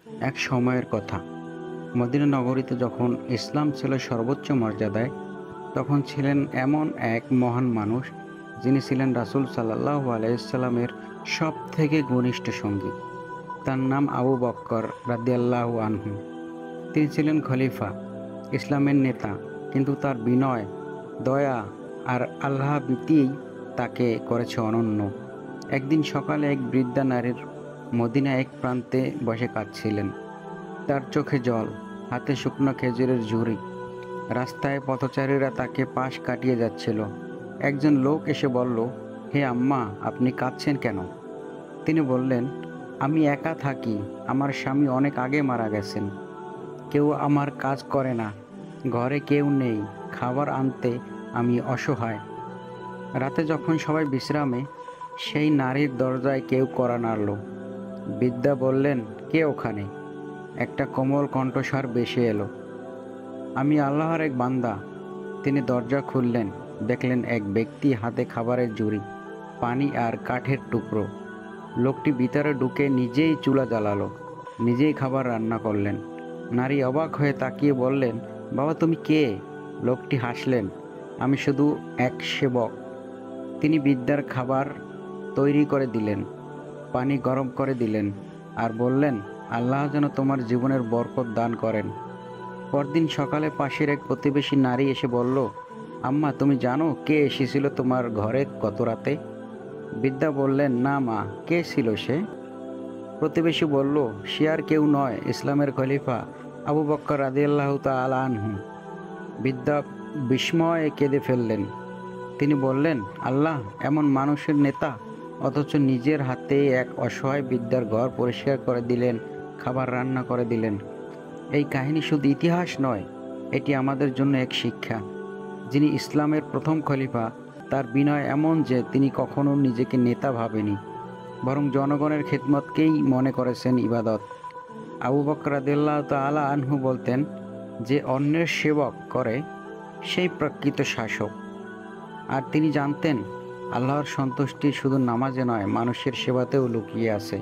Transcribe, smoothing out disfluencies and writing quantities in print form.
এক সময়ের কথা, মদিনা নগরীতে যখন ইসলাম ছিল সর্বোচ্চ মর্যাদায়, তখন ছিলেন এমন এক মহান মানুষ, যিনি ছিলেন রাসূল সাল্লাল্লাহু আলাইহিস সব থেকে ঘনিষ্ঠ সঙ্গী। তার নাম আবু বক্কর রাদিয়াল্লাহু আনহু। তিনি ছিলেন খলিফা, ইসলামের নেতা, কিন্তু তার বিনয়, দয়া আর আল্লাহ ভীতিই তাকে করেছে অনন্য। একদিন সকালে এক বৃদ্ধা নারীর মদিনা এক প্রান্তে বসে কাঁদছিলেন। তার চোখে জল, হাতে শুকনো খেজুরের ঝুড়ি। রাস্তায় পথচারীরা তাকে পাশ কাটিয়ে যাচ্ছিল। একজন লোক এসে বলল, হে আম্মা, আপনি কাঁদছেন কেন? তিনি বললেন, আমি একা থাকি, আমার স্বামী অনেক আগে মারা গেছেন। কেউ আমার কাজ করে না, ঘরে কেউ নেই, খাবার আনতে আমি অসহায়। রাতে যখন সবাই বিশ্রামে, সেই নারীর দরজায় কেউ কড়া নাড়ল। বৃদ্ধা বললেন, কে ওখানে? একটা কোমল কণ্ঠস্বর ভেসে এলো, আমি আল্লাহর এক বান্দা। তিনি দরজা খুললেন, দেখলেন এক ব্যক্তি হাতে খাবারের ঝুড়ি, পানি আর কাঠের টুকরো। লোকটি ভিতরে ঢুকে নিজেই চুলা জ্বালালো, নিজেই খাবার রান্না করলেন। নারী অবাক হয়ে তাকিয়ে বললেন, বাবা তুমি কে? লোকটি হাসলেন, আমি শুধু এক সেবক। তিনি বৃদ্ধার খাবার তৈরি করে দিলেন, পানি গরম করে দিলেন, আর বললেন, আল্লাহ যেন তোমার জীবনের বরকত দান করেন। পরদিন সকালে পাশের এক প্রতিবেশী নারী এসে বলল, আম্মা তুমি জানো কে এসেছিল তোমার ঘরে গত রাতে? বৃদ্ধা বললেন, না মা, কে ছিল সে? প্রতিবেশী বলল, সে আর কেউ নয়, ইসলামের খলিফা আবু বক্কর রাদিয়াল্লাহু তাআলা আনহু। বৃদ্ধা বিস্ময়ে কেঁদে ফেললেন। তিনি বললেন, আল্লাহ এমন মানুষের নেতা, অথচ নিজের হাতে এক অসহায় বৃদ্ধার ঘর পরিষ্কার করে দিলেন, খাবার রান্না করে দিলেন। এই কাহিনী শুধু ইতিহাস নয়, এটি আমাদের জন্য এক শিক্ষা। যিনি ইসলামের প্রথম খলিফা, তার বিনয় এমন যে তিনি কখনো নিজেকে নেতা ভাবেনি, বরং জনগণের খেদমতকেই মনে করেছেন ইবাদত। আবু বকর রাদিয়াল্লাহু তাআলা আনহু বলতেন, যে অন্যের সেবক করে সেই প্রকৃত শাসক। আর তিনি জানতেন, আল্লাহর সন্তুষ্টি শুধু নামাজে নয়, মানুষের সেবাতেও লুকিয়ে আছে।